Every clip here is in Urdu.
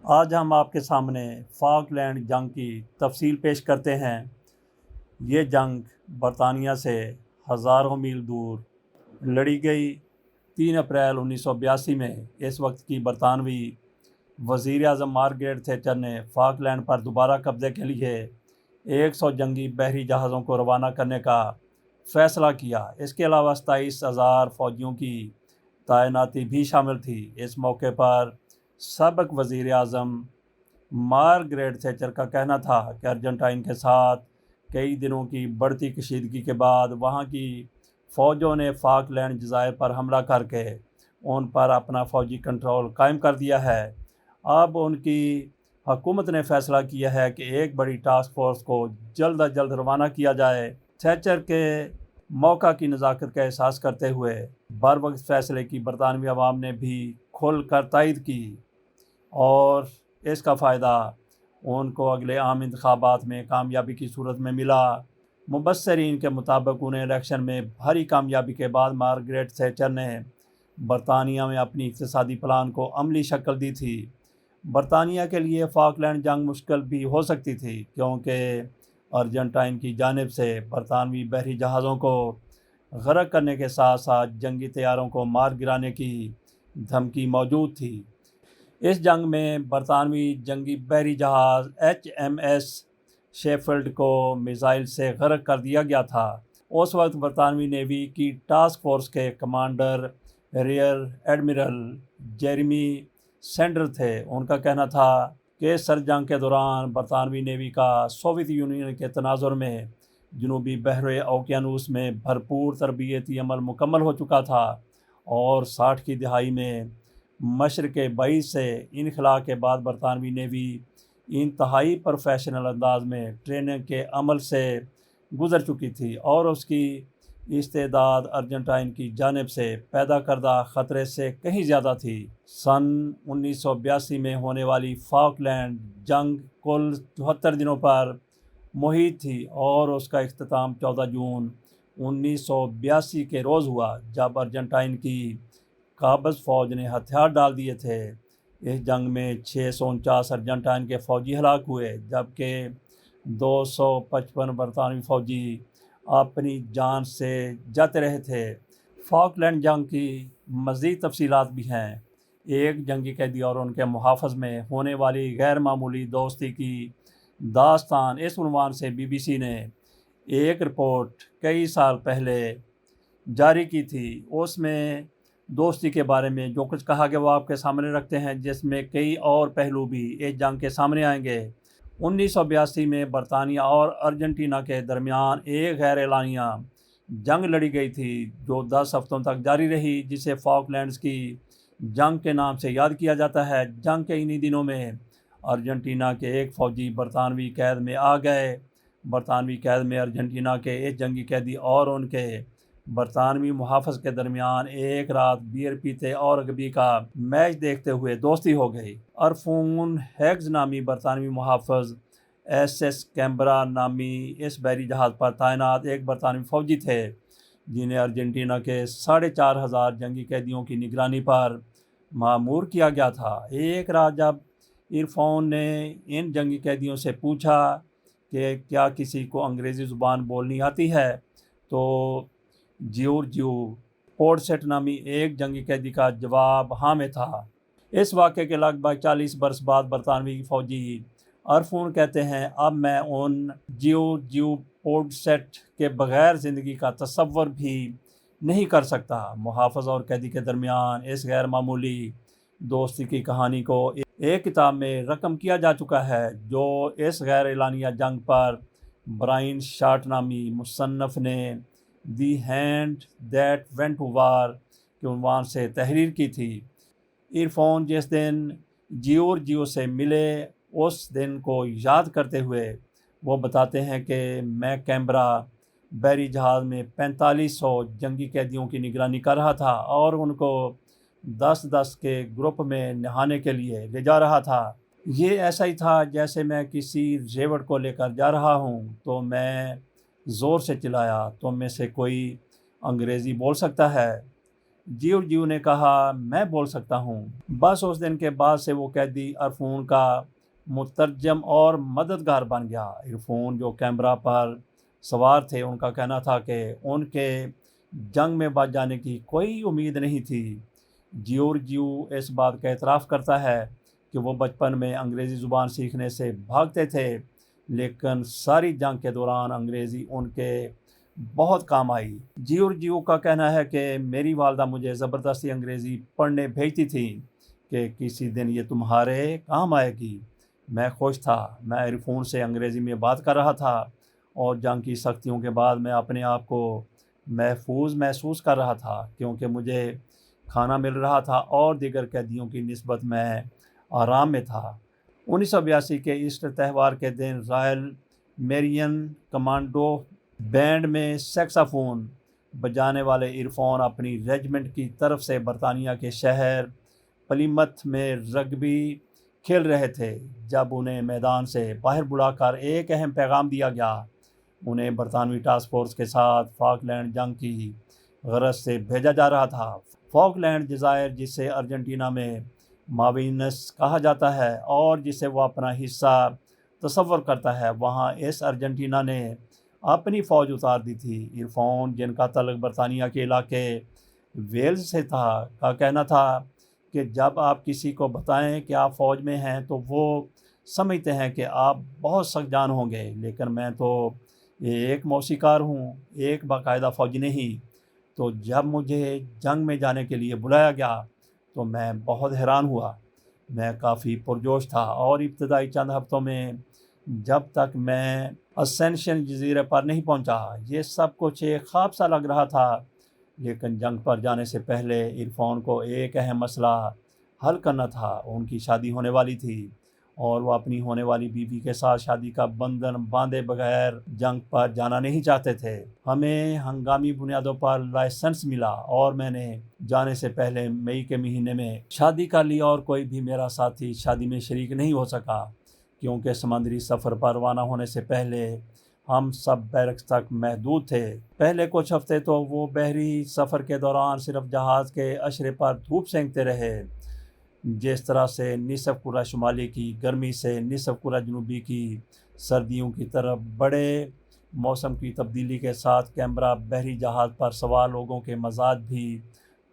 آج ہم آپ کے سامنے فاک لینڈ جنگ کی تفصیل پیش کرتے ہیں۔ یہ جنگ برطانیہ سے ہزاروں میل دور لڑی گئی۔ 3 اپریل 1982 میں اس وقت کی برطانوی وزیر اعظم مارگریٹ تھیچر نے فاک لینڈ پر دوبارہ قبضے کے لیے 100 جنگی بحری جہازوں کو روانہ کرنے کا فیصلہ کیا۔ اس کے علاوہ 27,000 فوجیوں کی تعیناتی بھی شامل تھی۔ اس موقع پر سابق وزیر اعظم مارگریٹ تھیچر کا کہنا تھا کہ ارجنٹائن کے ساتھ کئی دنوں کی بڑھتی کشیدگی کے بعد وہاں کی فوجوں نے فاک لینڈ جزائر پر حملہ کر کے ان پر اپنا فوجی کنٹرول قائم کر دیا ہے۔ اب ان کی حکومت نے فیصلہ کیا ہے کہ ایک بڑی ٹاسک فورس کو جلد از جلد روانہ کیا جائے۔ تھیچر کے موقع کی نزاکت کا احساس کرتے ہوئے بروقت فیصلے کی برطانوی عوام نے بھی کھل کر تائید کی اور اس کا فائدہ ان کو اگلے عام انتخابات میں کامیابی کی صورت میں ملا۔ مبصرین کے مطابق انہیں الیکشن میں بھاری کامیابی کے بعد مارگریٹ تھیچر نے برطانیہ میں اپنی اقتصادی پلان کو عملی شکل دی تھی۔ برطانیہ کے لیے فاک لینڈ جنگ مشکل بھی ہو سکتی تھی کیونکہ ارجنٹائن کی جانب سے برطانوی بحری جہازوں کو غرق کرنے کے ساتھ ساتھ جنگی طیاروں کو مار گرانے کی دھمکی موجود تھی۔ اس جنگ میں برطانوی جنگی بحری جہاز HMS شیفیلڈ کو میزائل سے غرق کر دیا گیا تھا۔ اس وقت برطانوی نیوی کی ٹاسک فورس کے commander rear admiral Jeremy Sander تھے۔ ان کا کہنا تھا کہ سرد جنگ کے دوران برطانوی نیوی کا سوویت یونین کے تناظر میں جنوبی بحر اوقیانوس میں بھرپور تربیتی عمل مکمل ہو چکا تھا اور 60 کی دہائی میں مشرق 22 سے انخلاء کے بعد برطانوی نیوی انتہائی پروفیشنل انداز میں ٹریننگ کے عمل سے گزر چکی تھی اور اس کی استعداد ارجنٹائن کی جانب سے پیدا کردہ خطرے سے کہیں زیادہ تھی۔ سن 1982 میں ہونے والی فاک لینڈ جنگ کل 74 دنوں پر محیط تھی اور اس کا اختتام 14 جون 1982 کے روز ہوا جب ارجنٹائن کی قابض فوج نے ہتھیار ڈال دیے تھے۔ اس جنگ میں 649 ارجنٹائن کے فوجی ہلاک ہوئے جبکہ 255 برطانوی فوجی اپنی جان سے جاتے رہے تھے۔ فاک لینڈ جنگ کی مزید تفصیلات بھی ہیں۔ ایک جنگی قیدی اور ان کے محافظ میں ہونے والی غیر معمولی دوستی کی داستان، اس عنوان سے BBC نے ایک رپورٹ کئی سال پہلے جاری کی تھی۔ اس میں دوستی کے بارے میں جو کچھ کہا گیا وہ آپ کے سامنے رکھتے ہیں، جس میں کئی اور پہلو بھی اس جنگ کے سامنے آئیں گے۔ 1982 میں برطانیہ اور ارجنٹینا کے درمیان ایک غیر اعلانیہ جنگ لڑی گئی تھی جو 10 ہفتوں تک جاری رہی، جسے فاک لینڈز کی جنگ کے نام سے یاد کیا جاتا ہے۔ جنگ کے انہی دنوں میں ارجنٹینا کے ایک فوجی برطانوی قید میں آ گئے۔ برطانوی قید میں ارجنٹینا کے ایک جنگی قیدی اور ان کے برطانوی محافظ کے درمیان ایک رات بیئر پیتے اور رگبی کا میچ دیکھتے ہوئے دوستی ہو گئی۔ عرفون ہیگز نامی برطانوی محافظ SS کیمبرا نامی اس بحری جہاز پر تعینات ایک برطانوی فوجی تھے جنہیں ارجنٹینا کے 4,500 جنگی قیدیوں کی نگرانی پر مامور کیا گیا تھا۔ ایک رات جب عرفون نے ان جنگی قیدیوں سے پوچھا کہ کیا کسی کو انگریزی زبان بولنی آتی ہے تو جیورجیو پورٹسیٹ نامی ایک جنگی قیدی کا جواب ہاں میں تھا۔ اس واقعے کے لگ بھگ 40 برس بعد برطانوی فوجی عرفون کہتے ہیں، اب میں ان جیورجیو پورٹسیٹ کے بغیر زندگی کا تصور بھی نہیں کر سکتا۔ محافظ اور قیدی کے درمیان اس غیر معمولی دوستی کی کہانی کو ایک کتاب میں رقم کیا جا چکا ہے جو اس غیر اعلانیہ جنگ پر برائن شارٹ نامی مصنف نے the hand that went to war کے عنوان سے تحریر کی تھی۔ عرفون جس دن جیورجیو سے ملے اس دن کو یاد کرتے ہوئے وہ بتاتے ہیں کہ میں کیمبرا بحری جہاز میں 4500 جنگی قیدیوں کی نگرانی کر رہا تھا اور ان کو 10-10 کے گروپ میں نہانے کے لیے لے جا رہا تھا۔ یہ ایسا ہی تھا جیسے میں کسی ریوڑ کو لے کر جا رہا ہوں تو میں زور سے چلایا، تم میں سے کوئی انگریزی بول سکتا ہے؟ جیو نے کہا میں بول سکتا ہوں۔ بس اس دن کے بعد سے وہ قیدی عرفون کا مترجم اور مددگار بن گیا۔ عرفون جو کیمرہ پر سوار تھے ان کا کہنا تھا کہ ان کے جنگ میں بچ جانے کی کوئی امید نہیں تھی۔ جیو اس بات کا اعتراف کرتا ہے کہ وہ بچپن میں انگریزی زبان سیکھنے سے بھاگتے تھے، لیکن ساری جنگ کے دوران انگریزی ان کے بہت کام آئی۔ جیو کا کہنا ہے کہ میری والدہ مجھے زبردستی انگریزی پڑھنے بھیجتی تھی کہ کسی دن یہ تمہارے کام آئے گی۔ میں خوش تھا، میں عرفون سے انگریزی میں بات کر رہا تھا اور جنگ کی سختیوں کے بعد میں اپنے آپ کو محفوظ محسوس کر رہا تھا کیونکہ مجھے کھانا مل رہا تھا اور دیگر قیدیوں کی نسبت میں آرام میں تھا۔ 1982 کے ایسٹر تہوار کے دن رائل میرین کمانڈو بینڈ میں سیکسافون بجانے والے عرفون اپنی ریجمنٹ کی طرف سے برطانیہ کے شہر پلیمتھ میں رگبی کھیل رہے تھے جب انہیں میدان سے باہر بلا کر ایک اہم پیغام دیا گیا۔ انہیں برطانوی ٹاسک فورس کے ساتھ فاک لینڈ جنگ کی غرض سے بھیجا جا رہا تھا۔ فاک لینڈ جزائر جسے ارجنٹینا میں ماوینس کہا جاتا ہے اور جسے وہ اپنا حصہ تصور کرتا ہے، وہاں اس ارجنٹینا نے اپنی فوج اتار دی تھی۔ عرفون جن کا تعلق برطانیہ کے علاقے ویلز سے تھا کا کہنا تھا کہ جب آپ کسی کو بتائیں کہ آپ فوج میں ہیں تو وہ سمجھتے ہیں کہ آپ بہت سخت جان ہوں گے، لیکن میں تو ایک موسیقار ہوں، ایک باقاعدہ فوجی نہیں۔ تو جب مجھے جنگ میں جانے کے لیے بلایا گیا تو میں بہت حیران ہوا۔ میں کافی پرجوش تھا اور ابتدائی چند ہفتوں میں جب تک میں اسینشن جزیرے پر نہیں پہنچا یہ سب کچھ ایک خواب سا لگ رہا تھا، لیکن جنگ پر جانے سے پہلے عرفون کو ایک اہم مسئلہ حل کرنا تھا۔ ان کی شادی ہونے والی تھی اور وہ اپنی ہونے والی بیوی کے ساتھ شادی کا بندھن باندھے بغیر جنگ پر جانا نہیں چاہتے تھے۔ ہمیں ہنگامی بنیادوں پر لائسنس ملا اور میں نے جانے سے پہلے مئی کے مہینے میں شادی کر لی اور کوئی بھی میرا ساتھی شادی میں شریک نہیں ہو سکا کیونکہ سمندری سفر پر روانہ ہونے سے پہلے ہم سب بیرکس تک محدود تھے۔ پہلے کچھ ہفتے تو وہ بحری سفر کے دوران صرف جہاز کے اشرے پر دھوپ سینکتے رہے، جس طرح سے نصف کرہ شمالی کی گرمی سے نصف کرہ جنوبی کی سردیوں کی طرف بڑے موسم کی تبدیلی کے ساتھ کینبرا بحری جہاز پر سوار لوگوں کے مزاج بھی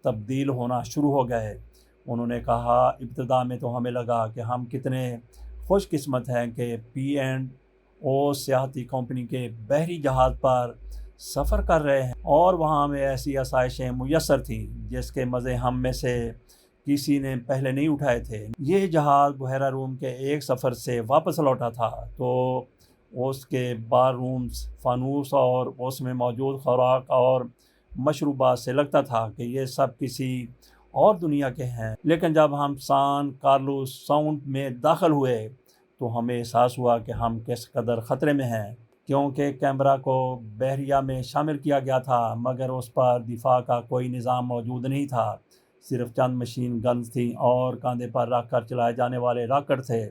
تبدیل ہونا شروع ہو گئے۔ انہوں نے کہا ابتدا میں تو ہمیں لگا کہ ہم کتنے خوش قسمت ہیں کہ P&O سیاحتی کمپنی کے بحری جہاز پر سفر کر رہے ہیں اور وہاں ہمیں ایسی آسائشیں میسر تھیں جس کے مزے ہم میں سے کسی نے پہلے نہیں اٹھائے تھے۔ یہ جہاز بحیرہ روم کے ایک سفر سے واپس لوٹا تھا تو اس کے بار رومز فانوس اور اس میں موجود خوراک اور مشروبات سے لگتا تھا کہ یہ سب کسی اور دنیا کے ہیں، لیکن جب ہم سان کارلوس ساؤنڈ میں داخل ہوئے تو ہمیں احساس ہوا کہ ہم کس قدر خطرے میں ہیں، کیونکہ کینبرا کو بحریہ میں شامل کیا گیا تھا مگر اس پر دفاع کا کوئی نظام موجود نہیں تھا، صرف چند مشین گنز تھیں اور کاندھے پر رکھ کر چلائے جانے والے راکٹ تھے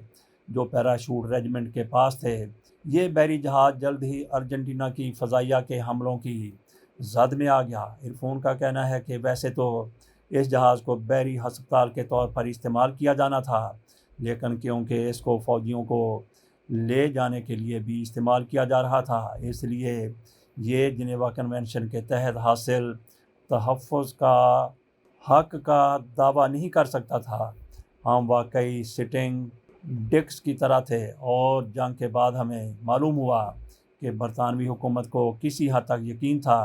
جو پیراشوٹ ریجمنٹ کے پاس تھے۔ یہ بحری جہاز جلد ہی ارجنٹینا کی فضائیہ کے حملوں کی زد میں آ گیا۔ عرفون کا کہنا ہے کہ ویسے تو اس جہاز کو بحری ہسپتال کے طور پر استعمال کیا جانا تھا، لیکن کیونکہ اس کو فوجیوں کو لے جانے کے لیے بھی استعمال کیا جا رہا تھا، اس لیے یہ جنیوا کنونشن کے تحت حاصل تحفظ کا حق کا دعویٰ نہیں کر سکتا تھا۔ ہم واقعی سٹنگ ڈکس کی طرح تھے اور جنگ کے بعد ہمیں معلوم ہوا کہ برطانوی حکومت کو کسی حد تک یقین تھا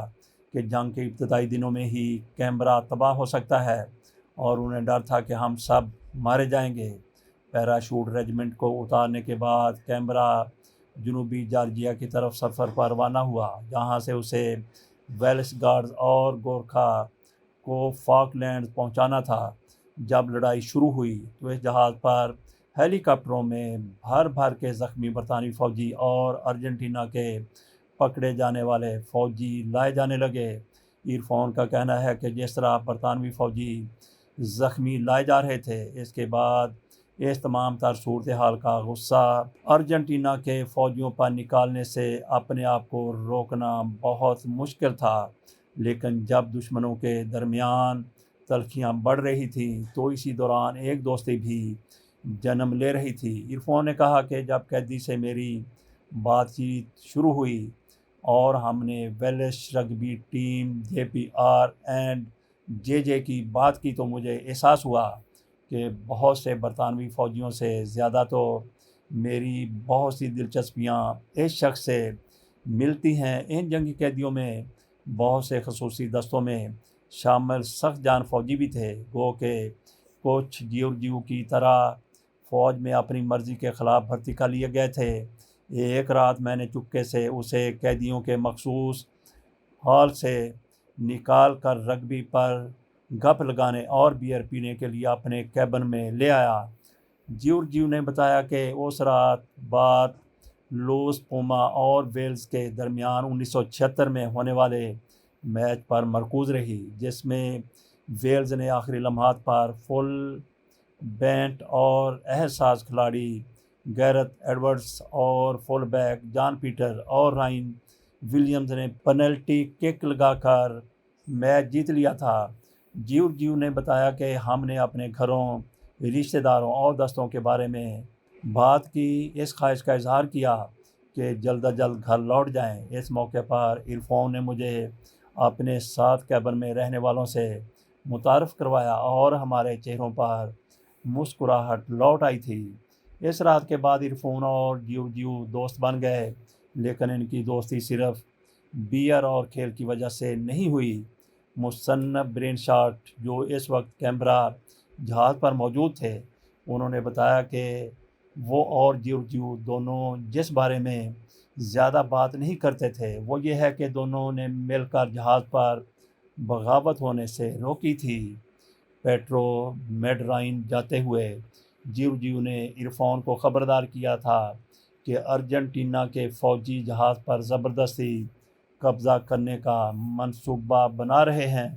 کہ جنگ کے ابتدائی دنوں میں ہی کینبرا تباہ ہو سکتا ہے اور انہیں ڈر تھا کہ ہم سب مارے جائیں گے۔ پیراشوٹ ریجمنٹ کو اتارنے کے بعد کینبرا جنوبی جارجیا کی طرف سفر پر روانہ ہوا جہاں سے اسے ویلش گارڈز اور گورکھا کو فاک لینڈ پہنچانا تھا۔ جب لڑائی شروع ہوئی تو اس جہاز پر ہیلی کاپٹروں میں بھر بھر کے زخمی برطانوی فوجی اور ارجنٹینا کے پکڑے جانے والے فوجی لائے جانے لگے۔ عرفون کا کہنا ہے کہ جس طرح برطانوی فوجی زخمی لائے جا رہے تھے، اس کے بعد اس تمام تر صورتحال کا غصہ ارجنٹینا کے فوجیوں پر نکالنے سے اپنے آپ کو روکنا بہت مشکل تھا، لیکن جب دشمنوں کے درمیان تلخیاں بڑھ رہی تھیں تو اسی دوران ایک دوستی بھی جنم لے رہی تھی۔ عرفان نے کہا کہ جب قیدی سے میری بات چیت شروع ہوئی اور ہم نے Welsh rugby team JPR and JJ کی بات کی تو مجھے احساس ہوا کہ بہت سے برطانوی فوجیوں سے زیادہ تو میری بہت سی دلچسپیاں اس شخص سے ملتی ہیں۔ ان جنگی قیدیوں میں بہت سے خصوصی دستوں میں شامل سخت جان فوجی بھی تھے، گو کہ کچھ جیورجیو کی طرح فوج میں اپنی مرضی کے خلاف بھرتی کر لیے گئے تھے۔ ایک رات میں نے چپکے سے اسے قیدیوں کے مخصوص ہال سے نکال کر رگبی پر گپ لگانے اور بیئر پینے کے لیے اپنے کیبن میں لے آیا۔ جیورجیو نے بتایا کہ اس رات بات لوس پوما اور ویلز کے درمیان 1976 میں ہونے والے میچ پر مرکوز رہی، جس میں ویلز نے آخری لمحات پر فل بینٹ اور احساس کھلاڑی گیرتھ ایڈورڈز اور فل بیک جان پیٹر اور رائن ولیمز نے پینلٹی کک لگا کر میچ جیت لیا تھا۔ جیورجیو نے بتایا کہ ہم نے اپنے گھروں، رشتہ داروں اور دوستوں کے بارے میں بات کی، اس خواہش کا اظہار کیا کہ جلد از جلد گھر لوٹ جائیں۔ اس موقع پر عرفان نے مجھے اپنے ساتھ کیبن میں رہنے والوں سے متعارف کروایا اور ہمارے چہروں پر مسکراہٹ لوٹ آئی تھی۔ اس رات کے بعد عرفان اور جیورجیو دوست بن گئے، لیکن ان کی دوستی صرف بیئر اور کھیل کی وجہ سے نہیں ہوئی۔ مصنف برین شارٹ، جو اس وقت کینبرا جہاز پر موجود تھے، انہوں نے بتایا کہ وہ اور جیورجیو دونوں جس بارے میں زیادہ بات نہیں کرتے تھے وہ یہ ہے کہ دونوں نے مل کر جہاز پر بغاوت ہونے سے روکی تھی۔ پیٹرو میڈرائن جاتے ہوئے جیورجیو نے عرفان کو خبردار کیا تھا کہ ارجنٹینا کے فوجی جہاز پر زبردستی قبضہ کرنے کا منصوبہ بنا رہے ہیں۔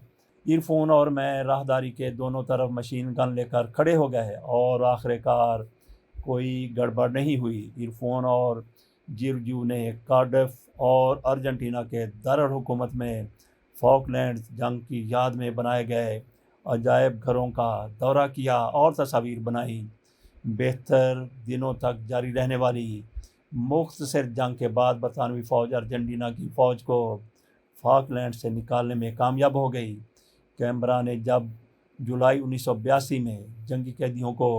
عرفان اور میں راہداری کے دونوں طرف مشین گن لے کر کھڑے ہو گئے اور آخر کار کوئی گڑبڑ نہیں ہوئی۔ عرفان اور جیورجیو نے کارڈف اور ارجنٹینا کے دارالحکومت میں فاکلینڈز جنگ کی یاد میں بنائے گئے عجائب گھروں کا دورہ کیا اور تصاویر بنائیں۔ بہتر دنوں تک جاری رہنے والی مختصر جنگ کے بعد برطانوی فوج ارجنٹینا کی فوج کو فاکلینڈ سے نکالنے میں کامیاب ہو گئی۔ کینبرا نے جب جولائی 1982 میں جنگی قیدیوں کو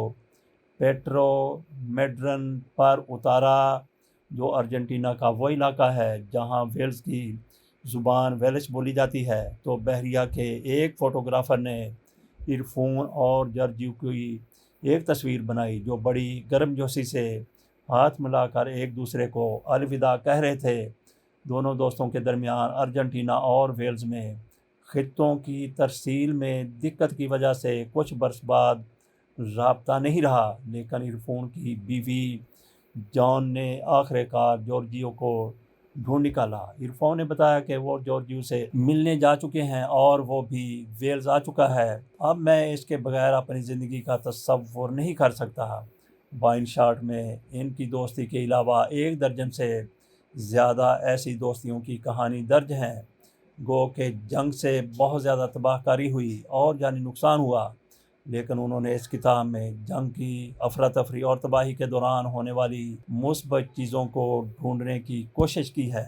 پیٹرو میڈرن پر اتارا، جو ارجنٹینا کا وہ علاقہ ہے جہاں ویلز کی زبان ویلش بولی جاتی ہے، تو بحریہ کے ایک فوٹوگرافر نے عرفان اور جیورجیو کی ایک تصویر بنائی جو بڑی گرم جوشی سے ہاتھ ملا کر ایک دوسرے کو الوداع کہہ رہے تھے۔ دونوں دوستوں کے درمیان ارجنٹینا اور ویلز میں خطوں کی ترسیل میں دقت کی وجہ سے کچھ برس بعد رابطہ نہیں رہا، لیکن عرفان کی بیوی جان نے آخر کار جیورجیو کو ڈھونڈ نکالا۔ عرفان نے بتایا کہ وہ جیورجیو سے ملنے جا چکے ہیں اور وہ بھی ویلز آ چکا ہے۔ اب میں اس کے بغیر اپنی زندگی کا تصور نہیں کر سکتا۔ وائن شارٹ میں ان کی دوستی کے علاوہ 1 درجن سے زیادہ ایسی دوستیوں کی کہانی درج ہیں، گو کہ جنگ سے بہت زیادہ تباہ کاری ہوئی اور جانی نقصان ہوا، لیکن انہوں نے اس کتاب میں جنگ کی افراتفری اور تباہی کے دوران ہونے والی مثبت چیزوں کو ڈھونڈنے کی کوشش کی ہے۔